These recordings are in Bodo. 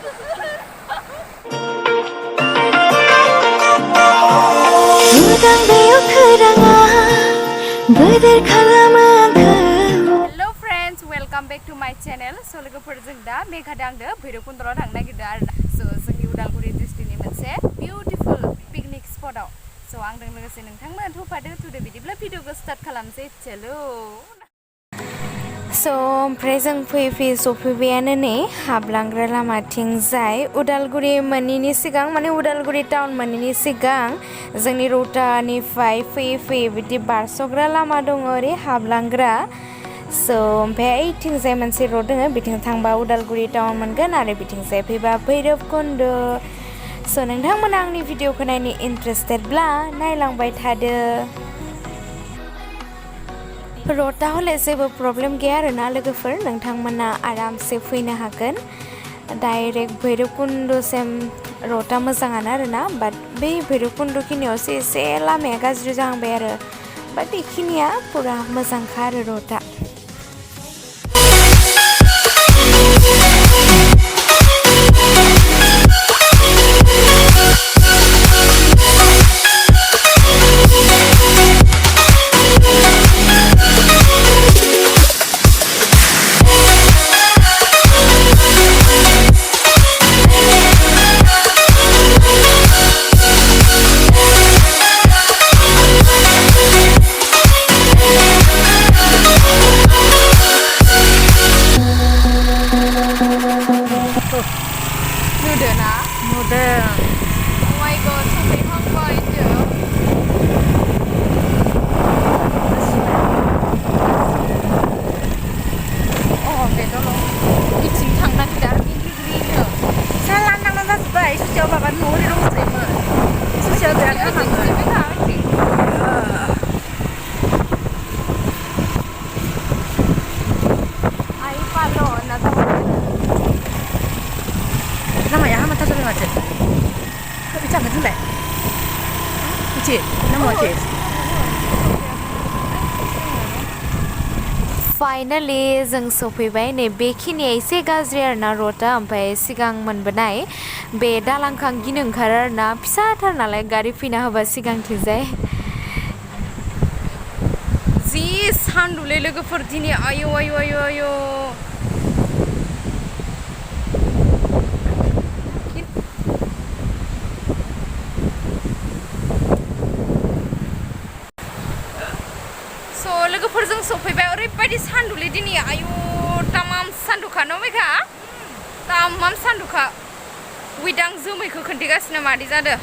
Hello friends, welcome back to my channel. So लोगोफोरजों दा मेघादों आंदो भैरबकुन्दआव थांनो नागिरदों आरोना. So जोंनि उदालगुरि डिस्ट्रिक्टनि मोनसे beautiful picnic spotआव. So आंजों लोगोसे नोंथांमोना थफादो थुदो बिदिब्ला भिडिअखौ स्टार्ट खालामसै. चलो. So ओमफ्राय जों फैयै सफैबायानो नै हाबलांग्रा लामाथिंजाय उदालगुरि मोनैनि सिगां माने उदालगुरि टाउन मोनैनि सिगां जोंनि रौतानिफ्राय फैयै बिदि बारस'ग्रा लामा दङ ओरै हाबलांग्रा. So ओमफ्राय ओइथिंजाय मोनसे रड दङ बिथिं थांबा उदालगुरि टाउन मोनगोन आरो बिथिंजाय फैबा भैरबकुन्द. So नोंथांमोना आंनि भिडिअखौ नायनो इन्ट्रेस्टेडब्ला नायलांबाय थादो. रडा हले जेबो प्रब्लेम गैया आरोना लोगोफोर नोंथांमोना आरामसे फैनो हागोन. डाइरेक्ट भैरबकुन्दसिम रडा मोजाङानो आरोना बाट बै भैरबकुन्दखिनियावसो एसे लामाया गाज्रि जाहांबाय आरो बाट बेखिनिया पुरा मोजांखा आरो रडा. फाइनालि जों सफैबाय नै बेखिनिया एसे गाज्रि आरोना रडा ओमफ्राय सिगां मोनबोनाय बे दालांखौ आं गिनो ओंखारो आरोना फिसाथार नालाय गारि फैना होबा सिगांथिंजाय जि सान्दुंलै लोगोफोर दिनै आयौ आयौ आयौ आयौ लोगोफोरजों सफैबाय ओरैबायदि सान्दुंलै दिनै आयु तामाम सान्दुंखा न' मेघा तामाम सान्दुंखा उइदां जोमैखौ खोन्थिगासिनो मादि जादों.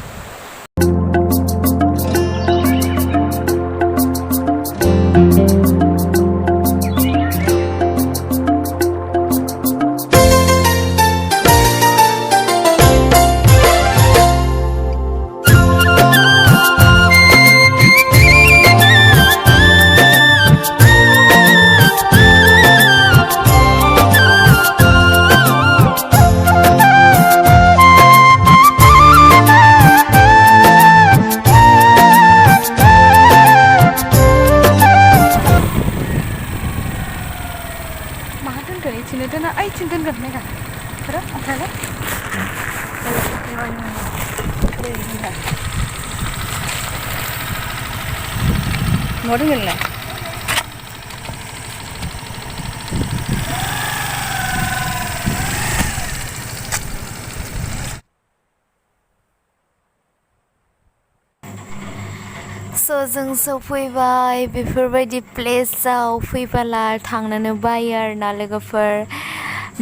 So जों सफैबाय बेफोरबायदि प्लेसआव फैबोला थांनोनो बायो आरोना लोगोफोर.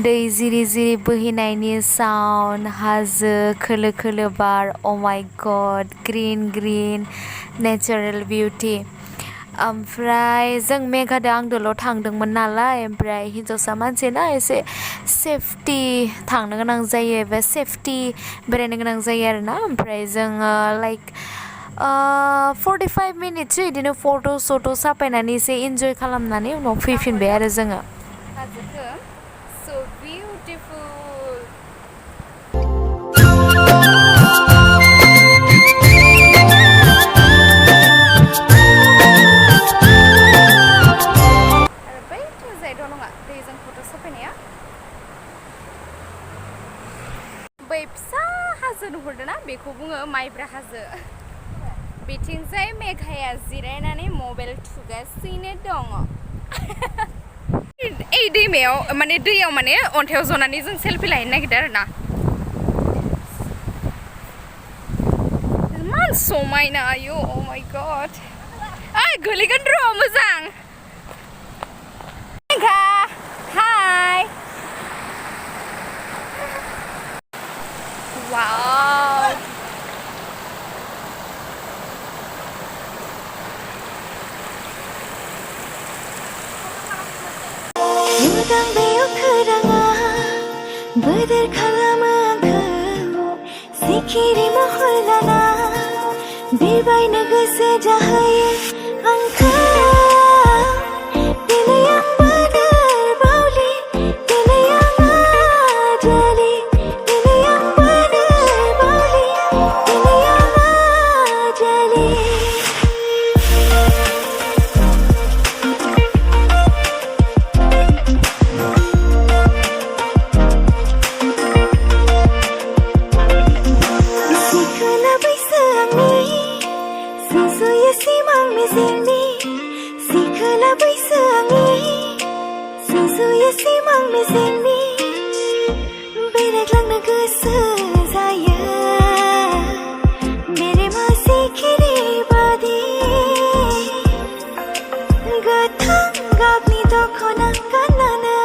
दै जिरि जिरि बोहैनायनि साउन्ड हाजो खोलो खोलो बार अ माय गड ग्रीन नेचारेल बिउटि. ओमफ्राय जों मेघादों आंदोल' थांदोंमोन नालाय ओमफ्राय हिन्जावसा मानसिना एसे सेफटि थांनो गोनां जायो एबा सेफटि बेरायनो गोनां जायो आरोना ओमफ्राय जोङो लाइक 45 मिनिटसो बिदिनो फट' सट' साफायनानै एसे इन्जय खालामनानै उनाव फैफिनबाय आरो जोङो. So beautiful. हाजो नुहुरदोंना बेखौ बुङो माइब्रा हाजो बिथिंजाय मेघाया जिरायनानै मबाइल थुगासिनो दङ ओइ दैमायाव माने दैयाव माने अन्थायाव जनानै जों सेलफि लाहैनो नागिरदों आरोना मान समायना आयु अ माय गड ओइ गोलैगोन र' मोजां मेघा हाय वाव उदां बेयाव खोराङा बोदोर खालामो आंखौ सिखिरि महर लाना बिरबायनो गोसो जाहोयो आंखौ दिनै आं बोदोर बावलि दिनै आं आजालि दिनै आं बोदोर बावलि दिनै आं आजालि बेरायग्लांनो गोसो जायो बेरे मासे खिरि बादि गोथां गाबनि दख'ना गाननानै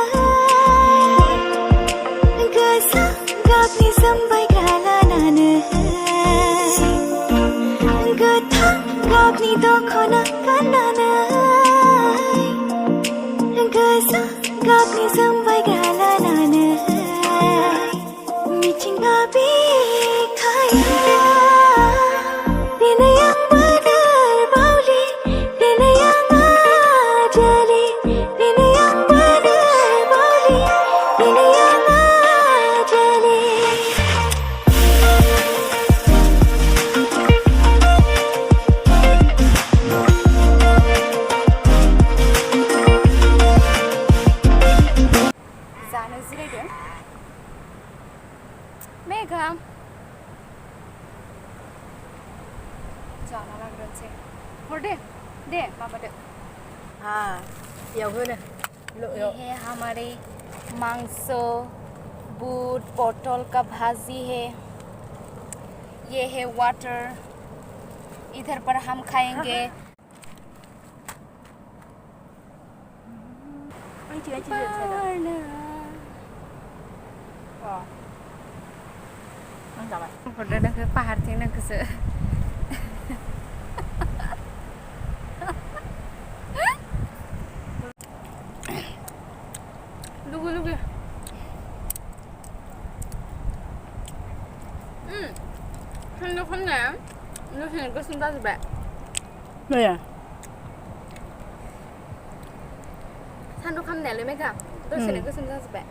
गोजा गाबनि जोमबायग्रा लानानै गोथां गाबनि दख'ना गाननानै गोजा गाबनि जोमबायग्रा लानानै मिथिंगा बिखाया दिनै आं बोदोर बावलि दिनै आं आजालि दिनै आं बोदोर बावलि दिनै आं आजालि जानो जिरायदों मेघा जाना लाग्रोनोसै हर दे माबादो हाँ याव होनो ये हमारे मांस बूट पटल का भाजी है ये है वाटर इधर पर हम खाएंगे हरदो नोंखो पाहारथिं नोंखोसो लुगु सानदु खामनाया दसेनो गोसोम जाजोब्बाय 뭐야 सानदु खामनायालाय मेघा दसेनो गोसोम जाजोब्बाय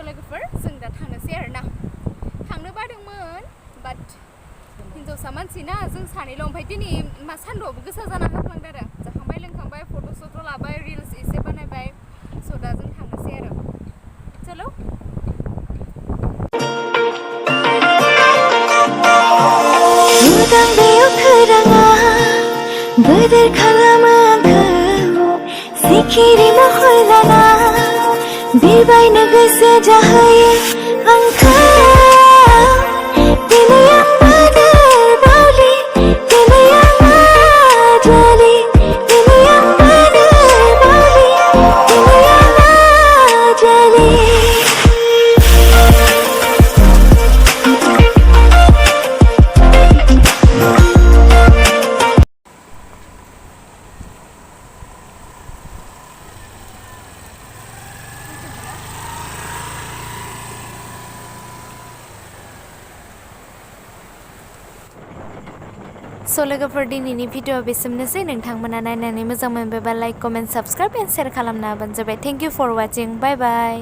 लोगोफोर जों दा थांनोसै आरोना थांनो बादोंमोन बाट हिनजावसा मानसि ना जों सानैल' ओमफ्राय दिनै सान्दुआबो गोसा जाना होफ्लांदों आरो जाखांबाय लोंखांबाय फट' सट' लाबाय रिल्स एसे बानायबाय स' दा जों थांनोसै आरो चलो उदां बेयाव खोराङा बोदोर खालामो आंखौ सिखिरि महर लाना बिरबायनो गोसो जाहोयो आंखौ दिनै आं बोदोर बावलि दिनै आं आजालि दिनै आं बोदोर बावलि दिनै आं आजालि स' लोगोफोर दिनैनि भिडिअ'आ बेसेमनोसै नोंथांमोना नायनानै मोजां मोनबायबा like comment subscribe and share खालामना होबानो जाबाय thank you for watching bye bye